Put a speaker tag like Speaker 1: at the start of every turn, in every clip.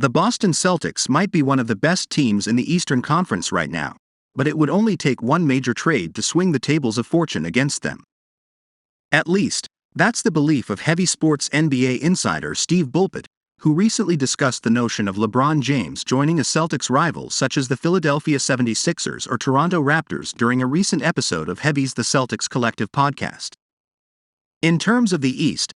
Speaker 1: The Boston Celtics might be one of the best teams in the Eastern Conference right now, but it would only take one major trade to swing the tables of fortune against them. At least, that's the belief of heavy sports NBA insider Steve Bulpett, who recently discussed the notion of LeBron James joining a Celtics rival such as the Philadelphia 76ers or Toronto Raptors during a recent episode of Heavy's The Celtics Collective podcast. In terms of the East,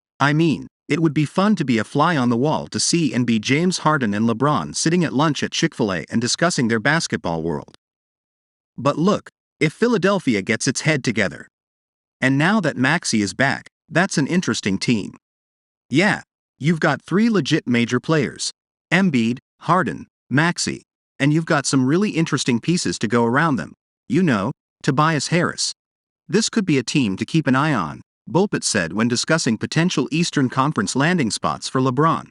Speaker 1: it would be fun to be a fly on the wall to see and be James Harden and LeBron sitting at lunch at Chick-fil-A and discussing their basketball world. But look, if Philadelphia gets its head together. And now that Maxey is back, that's an interesting team. Yeah, you've got three legit major players: Embiid, Harden, Maxey, and you've got some really interesting pieces to go around them. Tobias Harris. This could be a team to keep an eye on, Bulpett said when discussing potential Eastern Conference landing spots for LeBron.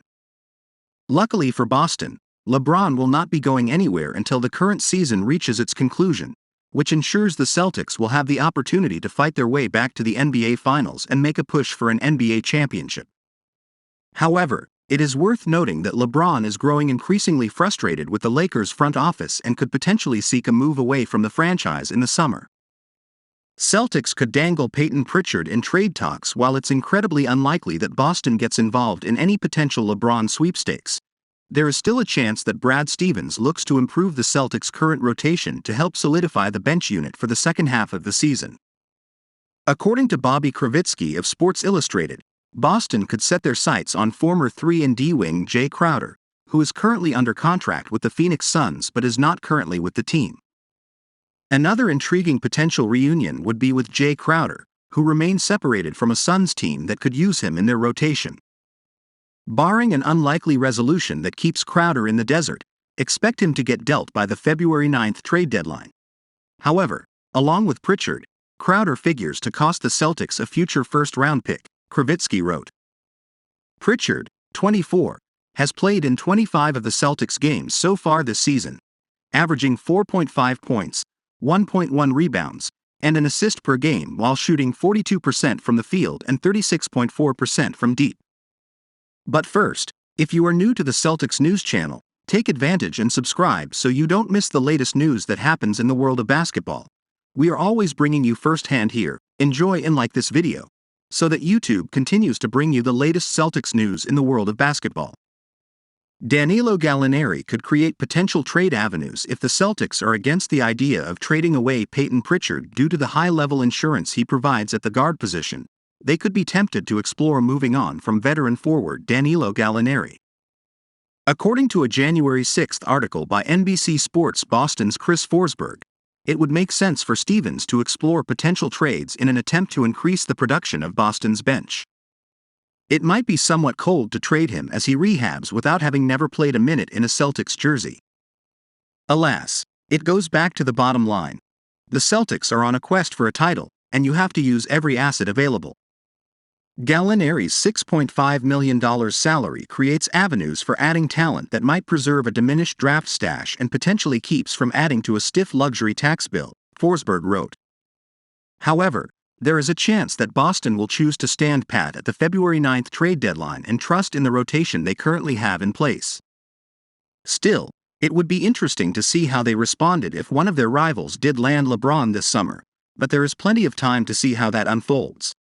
Speaker 1: Luckily for Boston, LeBron will not be going anywhere until the current season reaches its conclusion, which ensures the Celtics will have the opportunity to fight their way back to the NBA Finals and make a push for an NBA championship. However, it is worth noting that LeBron is growing increasingly frustrated with the Lakers' front office and could potentially seek a move away from the franchise in the summer. Celtics could dangle Peyton Pritchard in trade talks, while it's incredibly unlikely that Boston gets involved in any potential LeBron sweepstakes. There is still a chance that Brad Stevens looks to improve the Celtics' current rotation to help solidify the bench unit for the second half of the season. According to Bobby Kravitsky of Sports Illustrated, Boston could set their sights on former 3-and-D wing Jay Crowder, who is currently under contract with the Phoenix Suns but is not currently with the team. Another intriguing potential reunion would be with Jay Crowder, who remains separated from a Suns team that could use him in their rotation. Barring an unlikely resolution that keeps Crowder in the desert, expect him to get dealt by the February 9th trade deadline. However, along with Pritchard, Crowder figures to cost the Celtics a future first-round pick, Kravitsky wrote. Pritchard, 24, has played in 25 of the Celtics' games so far this season, averaging 4.5 points, 1.1 rebounds, and an assist per game while shooting 42% from the field and 36.4% from deep. But first, if you are new to the Celtics news channel, take advantage and subscribe so you don't miss the latest news that happens in the world of basketball. We are always bringing you firsthand here. Enjoy and like this video, so that YouTube continues to bring you the latest Celtics news in the world of basketball. Danilo Gallinari could create potential trade avenues if the Celtics are against the idea of trading away Peyton Pritchard due to the high-level insurance he provides at the guard position. They could be tempted to explore moving on from veteran forward Danilo Gallinari. According to a January 6 article by NBC Sports Boston's Chris Forsberg, it would make sense for Stevens to explore potential trades in an attempt to increase the production of Boston's bench. It might be somewhat cold to trade him as he rehabs without having never played a minute in a Celtics jersey. Alas, it goes back to the bottom line. The Celtics are on a quest for a title, and you have to use every asset available. Gallinari's $6.5 million salary creates avenues for adding talent that might preserve a diminished draft stash and potentially keeps from adding to a stiff luxury tax bill, Forsberg wrote. However, there is a chance that Boston will choose to stand pat at the February 9th trade deadline and trust in the rotation they currently have in place. Still, it would be interesting to see how they responded if one of their rivals did land LeBron this summer, but there is plenty of time to see how that unfolds.